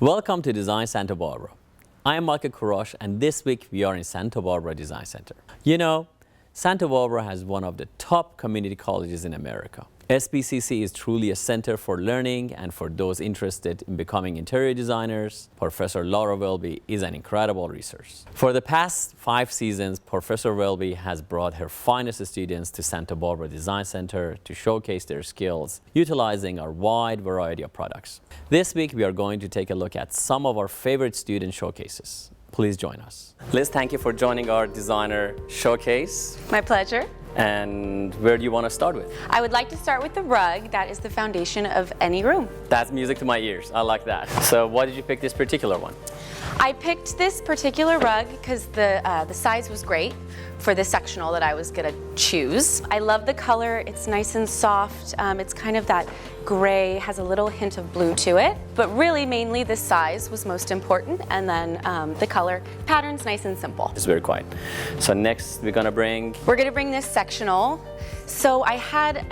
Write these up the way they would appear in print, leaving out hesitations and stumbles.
Welcome to Design Santa Barbara. I am Michael Kurosh, and this week we are in Santa Barbara Design Center. You know, Santa Barbara has one of the top community colleges in America. SBCC is truly a center for learning and for those interested in becoming interior designers. Professor Laura Welby is an incredible resource. For the past 5 seasons, Professor Welby has brought her finest students to Santa Barbara Design Center to showcase their skills, utilizing our wide variety of products. This week, we are going to take a look at some of our favorite student showcases. Please join us. Liz, thank you for joining our designer showcase. My pleasure. And where do you want to start with? I would like to start with the rug. That is the foundation of any room. That's music to my ears. I like that. So why did you pick this particular one? I picked this particular rug because the size was great for the sectional that I was going to choose. I love the color. It's nice and soft. It's kind of that gray, has a little hint of blue to it. But really, mainly the size was most important, and then the color. Pattern's nice and simple. It's very quiet. So next we're going to bring this sectional. So I had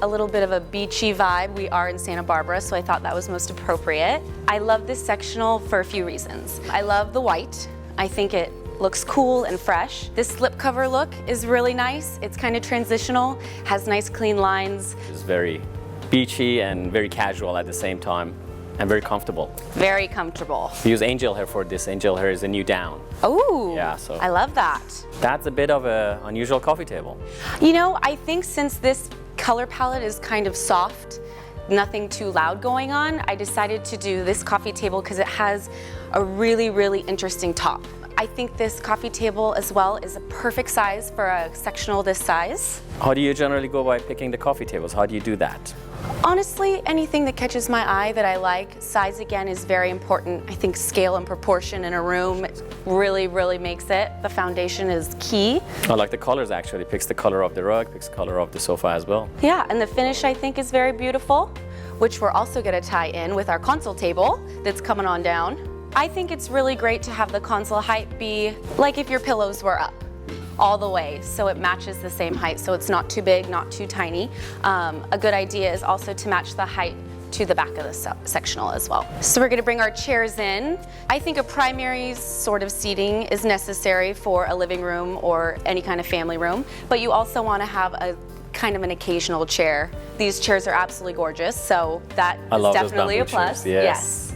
a little bit of a beachy vibe. We are in Santa Barbara, so I thought that was most appropriate. I love this sectional for a few reasons. I love the white. I think it looks cool and fresh. This slipcover look is really nice. It's kind of transitional, has nice clean lines. It's very beachy and very casual at the same time, and very comfortable. Very comfortable. We use angel hair for this. Angel hair is a new down. Oh, yeah, so I love that. That's a bit of an unusual coffee table. You know, I think since this color palette is kind of soft, nothing too loud going on, I decided to do this coffee table because it has a really, really interesting top. I think this coffee table as well is a perfect size for a sectional this size. How do you generally go by picking the coffee tables? How do you do that? Honestly, anything that catches my eye that I like. Size, again, is very important. I think scale and proportion in a room really, really makes it. The foundation is key. I like the colors, actually. Picks the color of the rug, picks the color of the sofa as well. Yeah, and the finish, I think, is very beautiful, which we're also going to tie in with our console table that's coming on down. I think it's really great to have the console height be like if your pillows were up all the way, so it matches the same height, so it's not too big, not too tiny. A good idea is also to match the height to the back of the sectional as well. So we're gonna bring our chairs in. I think a primary sort of seating is necessary for a living room or any kind of family room, but you also wanna have a kind of an occasional chair. These chairs are absolutely gorgeous, so that is definitely a plus. Chairs, yes.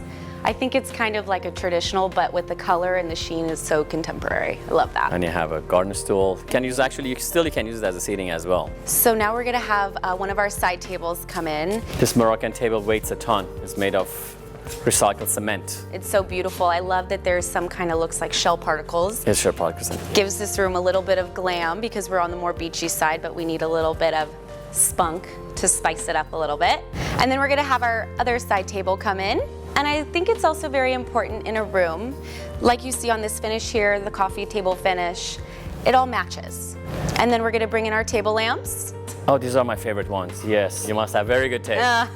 I think it's kind of like a traditional, but with the color and the sheen is so contemporary. I love that. And you have a garden stool. You can use, actually, you can use it as a seating as well. So now we're gonna have one of our side tables come in. This Moroccan table weighs a ton. It's made of recycled cement. It's so beautiful. I love that there's some kind of looks like shell particles. It's shell particles. Gives this room a little bit of glam because we're on the more beachy side, but we need a little bit of spunk to spice it up a little bit. And then we're gonna have our other side table come in. And I think it's also very important in a room, like you see on this finish here, the coffee table finish, it all matches. And then we're gonna bring in our table lamps. Oh, these are my favorite ones. Yes, you must have very good taste.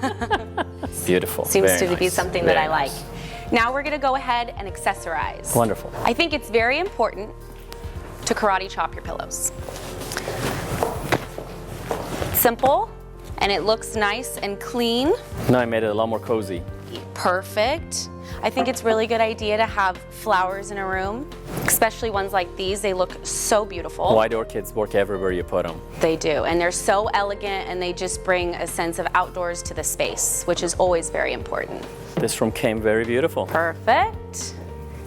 Beautiful. Seems to nice. be something very that I nice. like. Now we're gonna go ahead and accessorize. Wonderful. I think it's very important to karate chop your pillows. Simple, and it looks nice and clean. Now I made it a lot more cozy. Perfect. I think it's really good idea to have flowers in a room, especially ones like these. They look so beautiful. White orchids work everywhere you put them. They do, and they're so elegant, and they just bring a sense of outdoors to the space, which is always very important. This room came very beautiful. Perfect.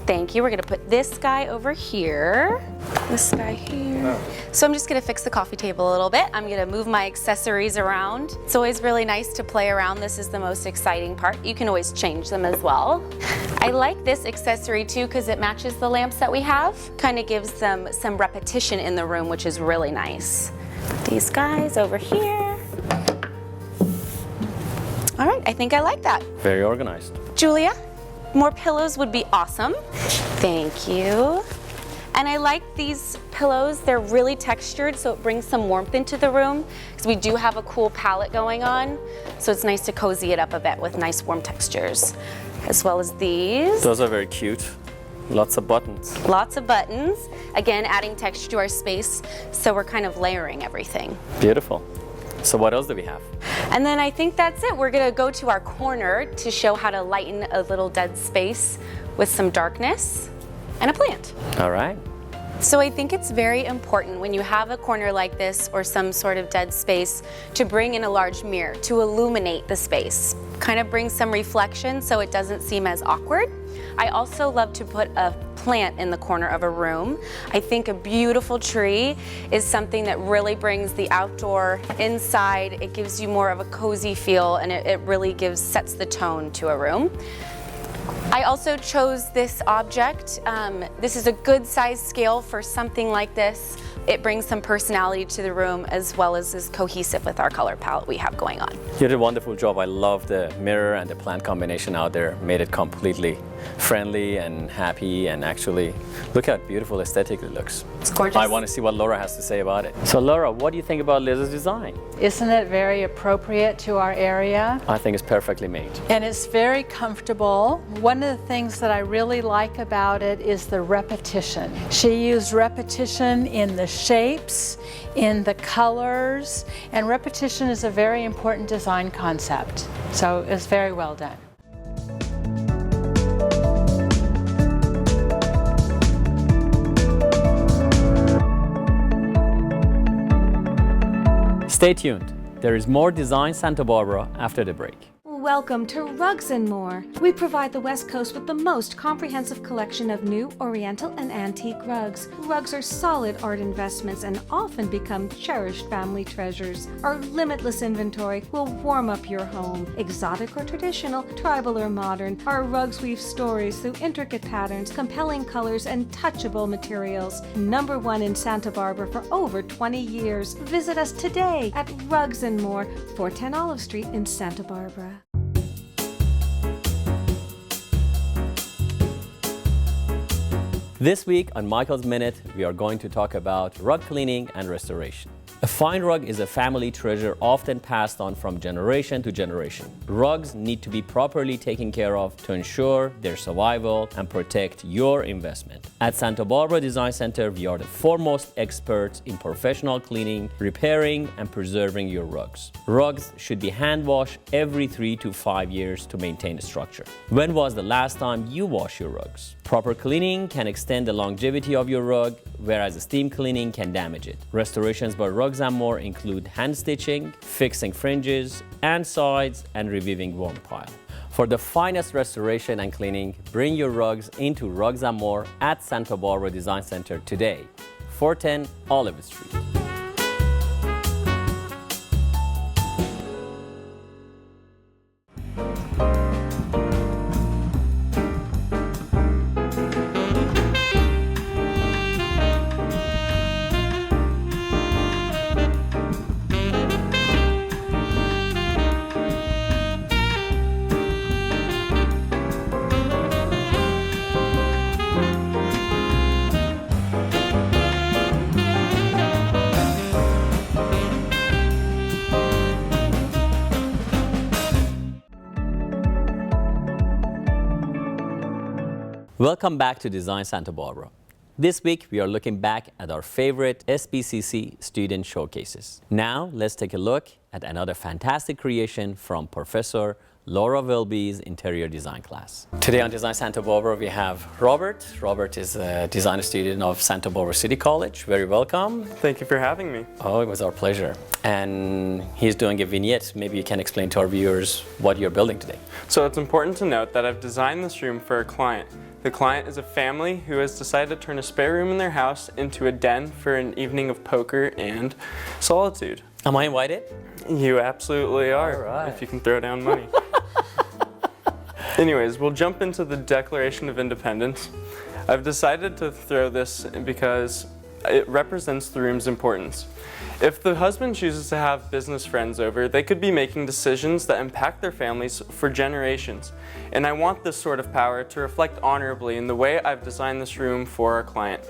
Thank you. We're gonna put this guy over here, this guy here. So I'm just gonna fix the coffee table a little bit. I'm gonna move my accessories around. It's always really nice to play around. This is the most exciting part. You can always change them as well. I like this accessory too because it matches the lamps that we have. Kind of gives them some repetition in the room, which is really nice. These guys over here. All right, I think I like that. Very organized. Julia? More pillows would be awesome. Thank you. And I like these pillows. They're really textured, so it brings some warmth into the room because we do have a cool palette going on. So it's nice to cozy it up a bit with nice warm textures, as well as these. Those are very cute. Lots of buttons. Lots of buttons. Again, adding texture to our space, so we're kind of layering everything. Beautiful. So what else do we have? And then I think that's it. We're gonna go to our corner to show how to lighten a little dead space with some darkness and a plant. All right. So I think it's very important when you have a corner like this or some sort of dead space to bring in a large mirror to illuminate the space. Kind of bring some reflection so it doesn't seem as awkward. I also love to put a plant in the corner of a room. I think a beautiful tree is something that really brings the outdoor inside. It gives you more of a cozy feel, and it really sets the tone to a room. I also chose this object. This is a good size scale for something like this. It brings some personality to the room as well as is cohesive with our color palette we have going on. You did a wonderful job. I love the mirror and the plant combination out there. Made it completely friendly and happy, and actually look how beautiful aesthetically it looks. It's gorgeous. I want to see what Laura has to say about it. So Laura, what do you think about Liz's design? Isn't it very appropriate to our area? I think it's perfectly made. And it's very comfortable. One of the things that I really like about it is the repetition. She used repetition in the shapes, in the colors, and repetition is a very important design concept. So it's very well done. Stay tuned. There is more Design Santa Barbara after the break. Welcome to Rugs & More. We provide the West Coast with the most comprehensive collection of new, oriental, and antique rugs. Rugs are solid art investments and often become cherished family treasures. Our limitless inventory will warm up your home. Exotic or traditional, tribal or modern, our rugs weave stories through intricate patterns, compelling colors, and touchable materials. #1 in Santa Barbara for over 20 years. Visit us today at Rugs & More, 410 Olive Street in Santa Barbara. This week on Michael's Minute, we are going to talk about rug cleaning and restoration. A fine rug is a family treasure often passed on from generation to generation. Rugs need to be properly taken care of to ensure their survival and protect your investment. At Santa Barbara Design Center, we are the foremost experts in professional cleaning, repairing, and preserving your rugs. Rugs should be hand washed every 3 to 5 years to maintain the structure. When was the last time you washed your rugs? Proper cleaning can extend the longevity of your rug, whereas steam cleaning can damage it. Restorations by Rugs & More include hand stitching, fixing fringes and sides, and reviewing worn pile. For the finest restoration and cleaning, bring your rugs into Rugs & More at Santa Barbara Design Center today, 410 Olive Street. Welcome back to Design Santa Barbara. This week, we are looking back at our favorite SBCC student showcases. Now, let's take a look at another fantastic creation from Professor Laura Wilby's interior design class. Today on Design Santa Barbara, we have Robert. Robert is a design student of Santa Barbara City College. Very welcome. Thank you for having me. Oh, it was our pleasure. And he's doing a vignette. Maybe you can explain to our viewers what you're building today. So it's important to note that I've designed this room for a client. The client is a family who has decided to turn a spare room in their house into a den for an evening of poker and solitude. Am I invited? You absolutely are, All right. if you can throw down money. Anyways, we'll jump into the Declaration of Independence. I've decided to throw this because it represents the room's importance. If the husband chooses to have business friends over, they could be making decisions that impact their families for generations. And I want this sort of power to reflect honorably in the way I've designed this room for our client.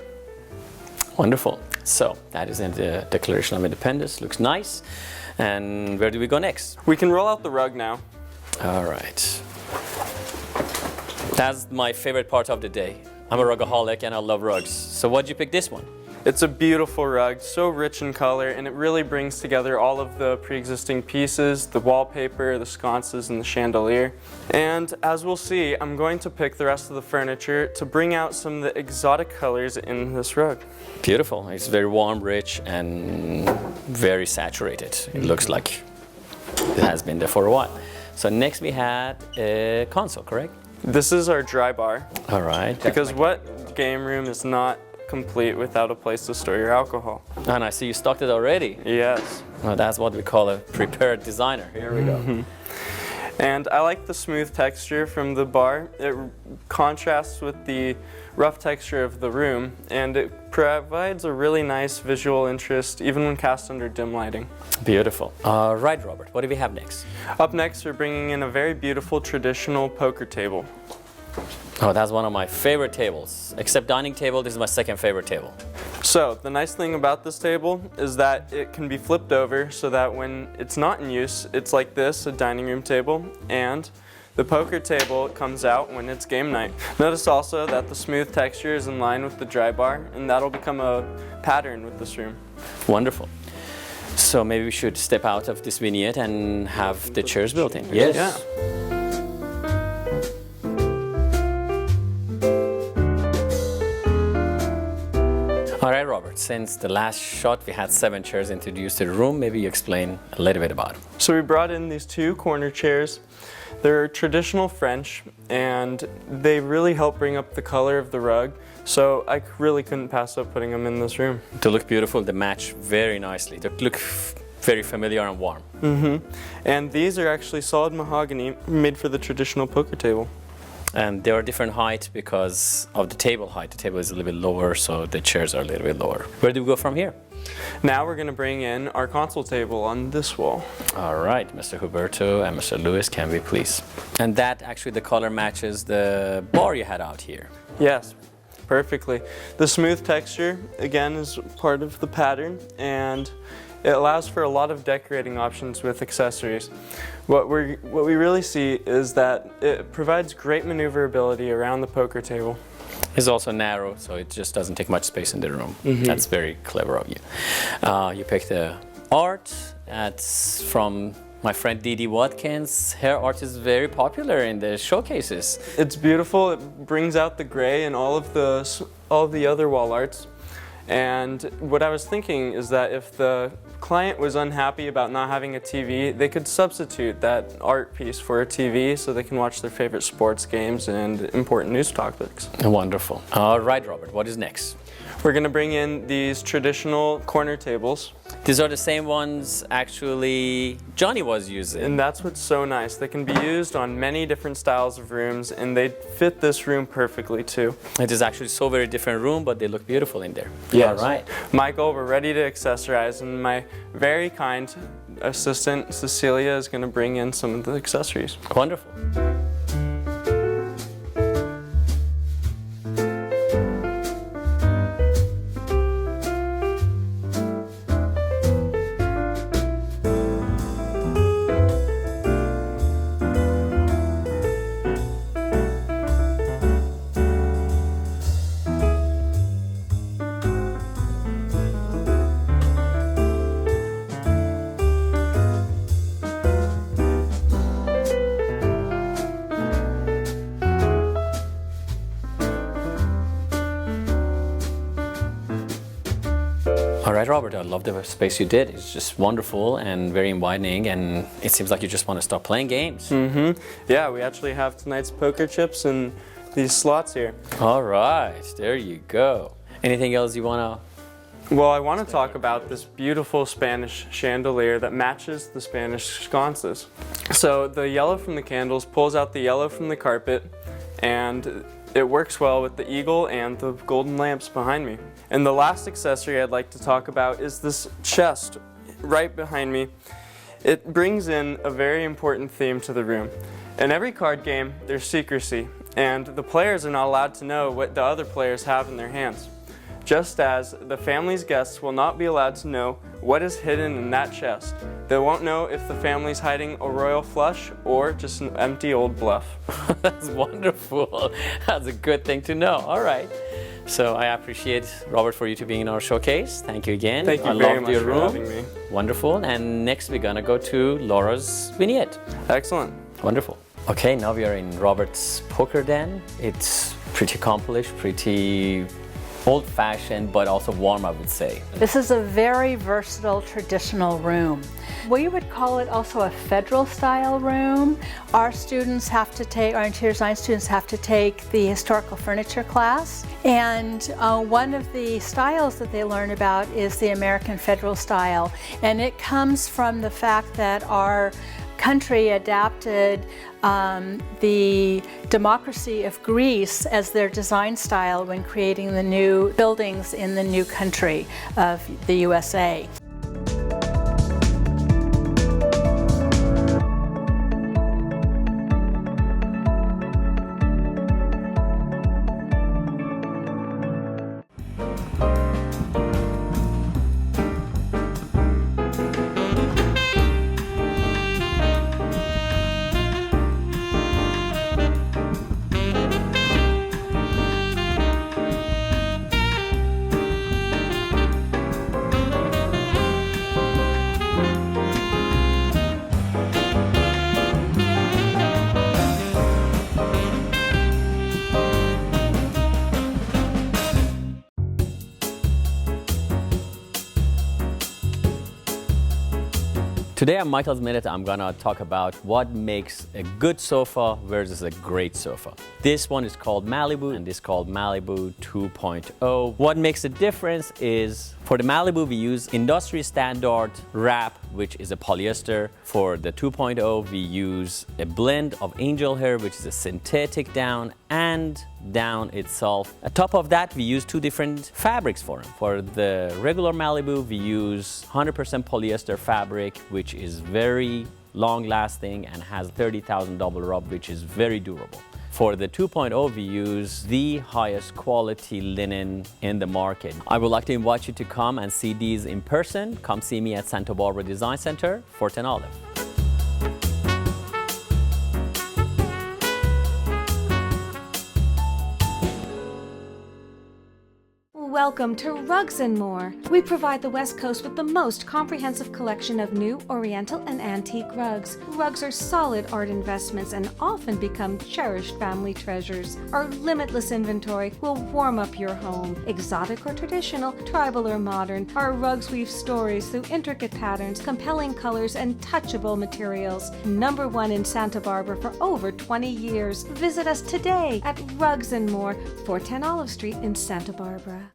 Wonderful. So that is in the Declaration of Independence. Looks nice. And where do we go next? We can roll out the rug now. All right. That's my favorite part of the day. I'm a rugaholic and I love rugs. So why'd you pick this one? It's a beautiful rug, so rich in color, and it really brings together all of the pre-existing pieces, the wallpaper, the sconces, and the chandelier. And as we'll see, I'm going to pick the rest of the furniture to bring out some of the exotic colors in this rug. Beautiful. It's very warm, rich, and very saturated. It looks like it has been there for a while. So next we had a console, correct? This is our dry bar. All right. Because what game room is not complete without a place to store your alcohol? And I see you stocked it already. Yes. Well, that's what we call a prepared designer. Here we go. And I like the smooth texture from the bar. It contrasts with the rough texture of the room, and it provides a really nice visual interest even when cast under dim lighting. Beautiful. All right, Robert, what do we have next? Up next, we're bringing in a very beautiful traditional poker table. Oh, that's one of my favorite tables. Except dining table, this is my second favorite table. So, the nice thing about this table is that it can be flipped over so that when it's not in use, it's like this, a dining room table, and the poker table comes out when it's game night. Notice also that the smooth texture is in line with the dry bar, and that'll become a pattern with this room. Wonderful. So maybe we should step out of this vignette and have the chairs built in. Yes. Yeah. All right, Robert, since the last shot we had 7 chairs introduced to the room, maybe you explain a little bit about them. So we brought in these 2 corner chairs. They're traditional French, and they really help bring up the color of the rug. So I really couldn't pass up putting them in this room. They look beautiful, they match very nicely. They look very familiar and warm. And these are actually solid mahogany made for the traditional poker table. And they are different height because of the table height. The table is a little bit lower, so the chairs are a little bit lower. Where do we go from here? Now we're going to bring in our console table on this wall. All right, Mr. Huberto and Mr. Lewis, can we please? And that actually the color matches the bar you had out here. Yes, perfectly. The smooth texture, again, is part of the pattern, and it allows for a lot of decorating options with accessories. What we really see is that it provides great maneuverability around the poker table. It's also narrow, so it just doesn't take much space in the room. That's very clever of you. You picked the art. That's from my friend Didi Watkins. Her art is very popular in the showcases. It's beautiful. It brings out the gray and all of the other wall arts. And what I was thinking is that if the client was unhappy about not having a TV, they could substitute that art piece for a TV so they can watch their favorite sports games and important news topics. Wonderful. All right, Robert, what is next? We're going to bring in these traditional corner tables. These are the same ones actually Johnny was using. And that's what's so nice. They can be used on many different styles of rooms, and they fit this room perfectly too. It is actually so very different room, but they look beautiful in there. Yes. All right. Michael, we're ready to accessorize, and my very kind assistant Cecilia is going to bring in some of the accessories. Wonderful. All right, Robert, I love the space you did. It's just wonderful and very inviting, and it seems like you just want to start playing games. Yeah, we actually have tonight's poker chips and these slots here. All right, there you go. Anything else you want to? Well, I want to talk about this beautiful Spanish chandelier that matches the Spanish sconces. So the yellow from the candles pulls out the yellow from the carpet, and it works well with the eagle and the golden lamps behind me. And the last accessory I'd like to talk about is this chest right behind me. It brings in a very important theme to the room. In every card game, there's secrecy, and the players are not allowed to know what the other players have in their hands. Just as the family's guests will not be allowed to know what is hidden in that chest. They won't know if the family's hiding a royal flush or just an empty old bluff. That's wonderful. That's a good thing to know. All right. So I appreciate, Robert, for you to being in our showcase. Thank you again. Thank you I very loved much your for room. having me. Wonderful. And next we're gonna go to Laura's vignette. Excellent. Wonderful. Okay, now we are in Robert's poker den. It's pretty accomplished, pretty old-fashioned, but also warm, I would say. This is a very versatile traditional room. We would call it also a federal style room. Our students have to take, our interior design students have to take the historical furniture class. And one of the styles that they learn about is the American federal style. And it comes from the fact that our country adapted the democracy of Greece as their design style when creating the new buildings in the new country of the USA. Today on Michael's Minute, I'm gonna talk about what makes a good sofa versus a great sofa. This one is called Malibu and this is called Malibu 2.0. What makes a difference is for the Malibu, we use industry standard wrap, which is a polyester. For the 2.0, we use a blend of angel hair, which is a synthetic down, and down itself. On top of that, we use two different fabrics for them. For the regular Malibu, we use 100% polyester fabric, which is very long lasting and has 30,000 double rub, which is very durable. For the 2.0, we use the highest quality linen in the market. I would like to invite you to come and see these in person. Come see me at Santa Barbara Design Center, Fort and Olive. Welcome to Rugs & More. We provide the West Coast with the most comprehensive collection of new Oriental and antique rugs. Rugs are solid art investments and often become cherished family treasures. Our limitless inventory will warm up your home. Exotic or traditional, tribal or modern, our rugs weave stories through intricate patterns, compelling colors, and touchable materials. #1 in Santa Barbara for over 20 years. Visit us today at Rugs & More, 410 Olive Street in Santa Barbara.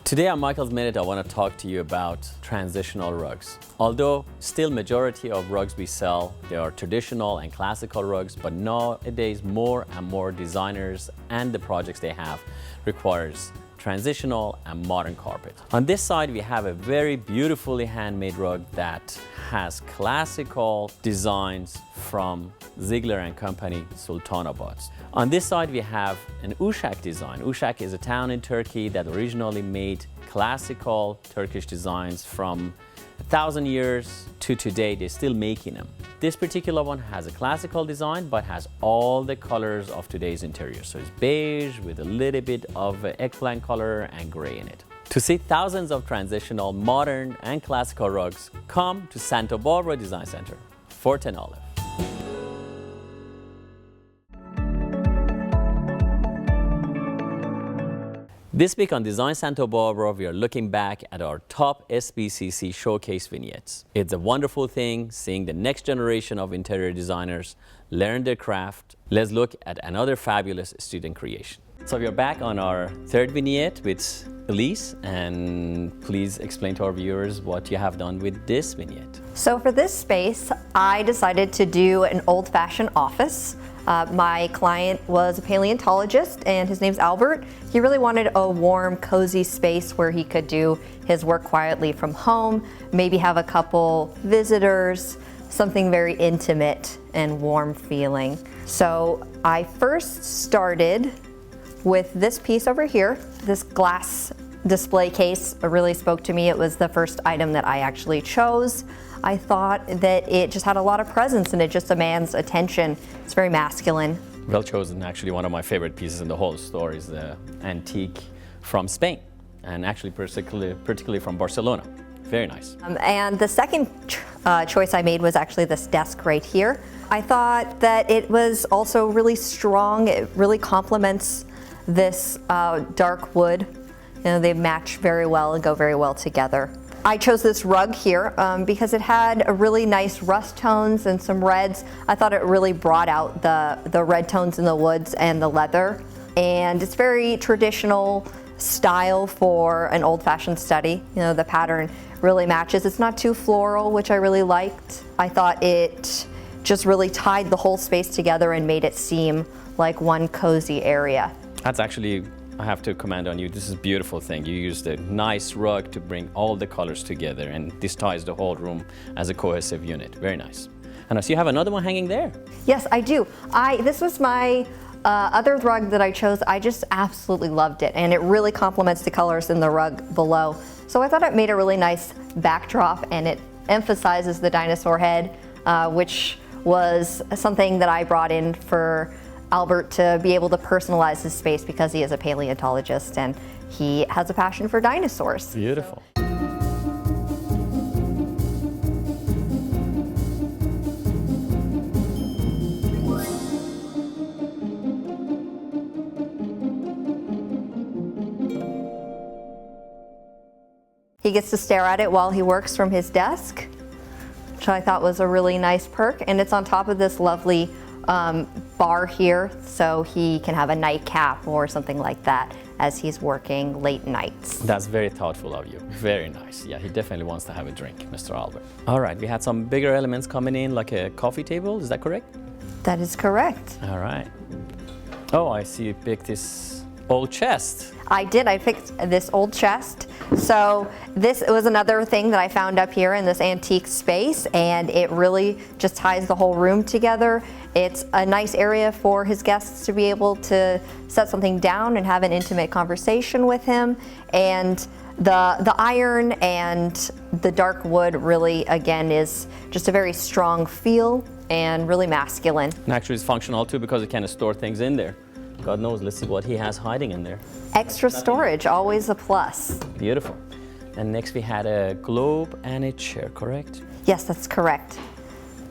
Today on Michael's Minute, I want to talk to you about transitional rugs. Although still majority of rugs we sell, they are traditional and classical rugs, but nowadays more and more designers and the projects they have requires transitional and modern carpet. On this side, we have a very beautifully handmade rug that has classical designs from Ziegler and Company, Sultanabad. On this side, we have an Uşak design. Uşak is a town in Turkey that originally made classical Turkish designs from 1,000 years to today. They're still making them. This particular one has a classical design, but has all the colors of today's interior. So it's beige with a little bit of eggplant color and gray in it. To see thousands of transitional, modern, and classical rugs, come to Santa Barbara Design Center, Fort and Olive. This week on Design Santa Barbara, we are looking back at our top SBCC showcase vignettes. It's a wonderful thing seeing the next generation of interior designers learn their craft. Let's look at another fabulous student creation. So we are back on our third vignette with Elise, and please explain to our viewers what you have done with this vignette. So for this space, I decided to do an old-fashioned office. My client was a paleontologist and his name's Albert. He really wanted a warm, cozy space where he could do his work quietly from home, maybe have a couple visitors, something very intimate and warm feeling. So I first started with this piece over here, this glass display case really spoke to me. It was the first item that I actually chose. I thought that it just had a lot of presence and it just demands attention. It's very masculine. Well chosen. Actually, one of my favorite pieces in the whole store is the antique from Spain, and actually particularly from Barcelona. Very nice. And the second choice I made was actually this desk right here. I thought that it was also really strong. It really complements this dark wood. You know, they match very well and go very well together. I chose this rug here because it had a really nice rust tones and some reds. I thought it really brought out the red tones in the woods and the leather. And it's very traditional style for an old-fashioned study. You know, the pattern really matches. It's not too floral, which I really liked. I thought it just really tied the whole space together and made it seem like one cozy area. That's actually, I have to commend on you. This is a beautiful thing. You used a nice rug to bring all the colors together, and this ties the whole room as a cohesive unit. Very nice. And I see you have another one hanging there. Yes, I do. This was my other rug that I chose. I just absolutely loved it, and it really complements the colors in the rug below. So I thought it made a really nice backdrop, and it emphasizes the dinosaur head, which was something that I brought in for Albert to be able to personalize his space because he is a paleontologist and he has a passion for dinosaurs. Beautiful. He gets to stare at it while he works from his desk, which I thought was a really nice perk. And it's on top of this lovely bar here, so he can have a nightcap or something like that as he's working late nights. That's very thoughtful of you. Very nice. Yeah, he definitely wants to have a drink, Mr. Albert. All right, we had some bigger elements coming in, like a coffee table. Is that correct? That is correct. All right. Oh, I see you picked this old chest. I did. I picked this old chest. So this was another thing that I found up here in this antique space, and it really just ties the whole room together. It's a nice area for his guests to be able to set something down and have an intimate conversation with him. And the iron and the dark wood really, again, is just a very strong feel and really masculine. And actually it's functional too because it can store things in there. God knows, let's see what he has hiding in there. Extra storage, always a plus. Beautiful. And next we had a globe and a chair, correct? Yes, that's correct.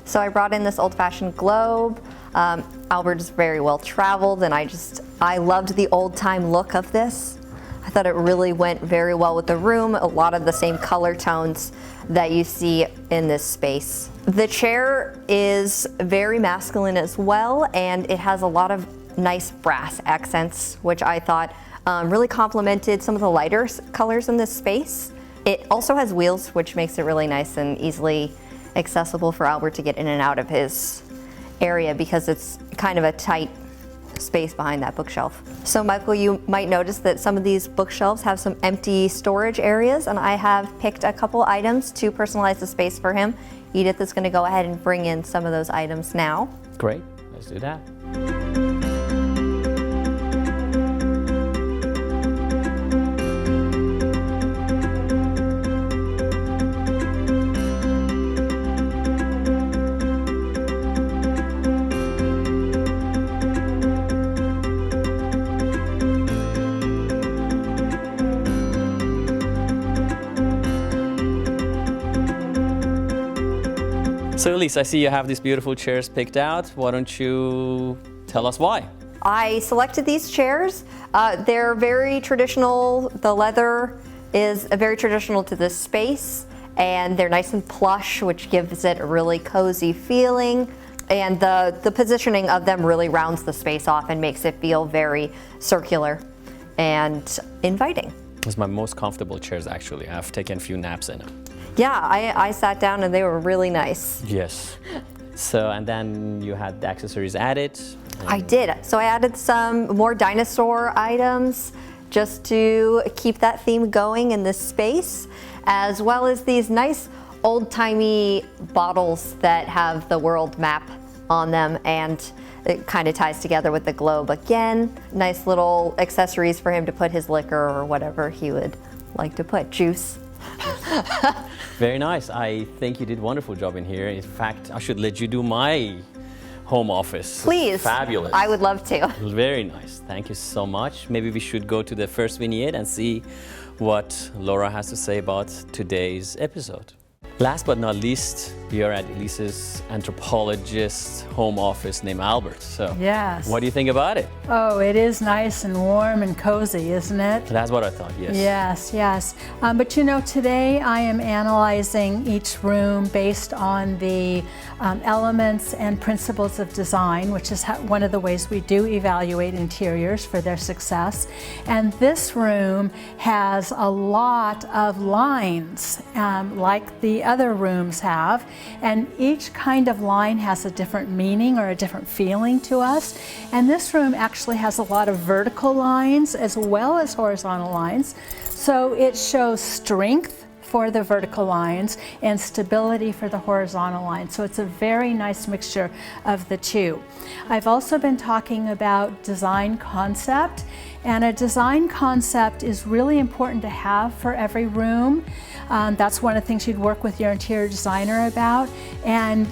So I brought in this old-fashioned globe. Albert is very well traveled, and I loved the old-time look of this. I thought it really went very well with the room, a lot of the same color tones that you see in this space. The chair is very masculine as well, and it has a lot of nice brass accents, which I thought really complemented some of the lighter colors in this space. It also has wheels, which makes it really nice and easily accessible for Albert to get in and out of his area because it's kind of a tight space behind that bookshelf. So Michael, you might notice that some of these bookshelves have some empty storage areas, and I have picked a couple items to personalize the space for him. Edith is going to go ahead and bring in some of those items now. Great, let's do that. So Alyssa, I see you have these beautiful chairs picked out. Why don't you tell us why? I selected these chairs. They're very traditional. The leather is very traditional to this space, and they're nice and plush, which gives it a really cozy feeling. And the positioning of them really rounds the space off and makes it feel very circular and inviting. It's my most comfortable chairs, actually. I've taken a few naps in them. Yeah, I sat down and they were really nice. Yes. So, and then you had the accessories added. I did. So I added some more dinosaur items just to keep that theme going in this space, as well as these nice old-timey bottles that have the world map on them, and it kind of ties together with the globe. Again, nice little accessories for him to put his liquor or whatever he would like to put, juice. Very nice. I think you did a wonderful job in here. In fact, I should let you do my home office. Please. Fabulous. I would love to. Very nice. Thank you so much. Maybe we should go to the first vignette and see what Laura has to say about today's episode. Last but not least, we are at Alyssa's anthropologist home office named Albert. So, Yes. what do you think about it? Oh, it is nice and warm and cozy, isn't it? That's what I thought, yes. Yes, yes. But you know, today I am analyzing each room based on the elements and principles of design, which is one of the ways we do evaluate interiors for their success. And this room has a lot of lines, like the other rooms have, and each kind of line has a different meaning or a different feeling to us. And this room actually has a lot of vertical lines as well as horizontal lines. So it shows strength for the vertical lines and stability for the horizontal lines. So it's a very nice mixture of the two. I've also been talking about design concept, and a design concept is really important to have for every room. That's one of the things you'd work with your interior designer about, and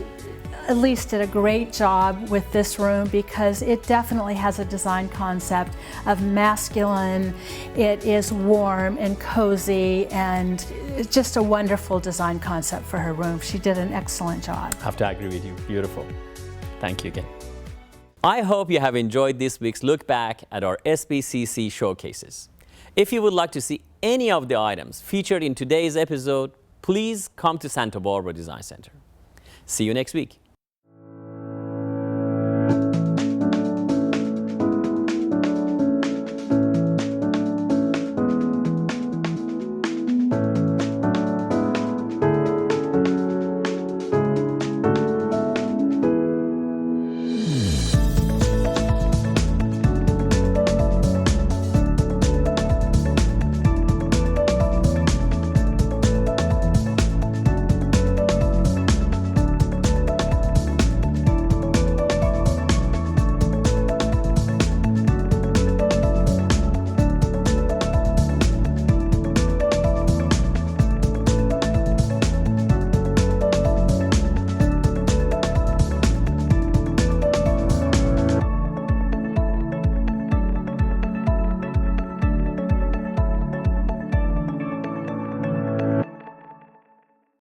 Alyssa did a great job with this room because it definitely has a design concept of masculine. It is warm and cozy, and it's just a wonderful design concept for her room. She did an excellent job. I have to agree with you. Beautiful. Thank you again. I hope you have enjoyed this week's look back at our SPCC showcases. If you would like to see any of the items featured in today's episode, please come to Santa Barbara Design Center. See you next week.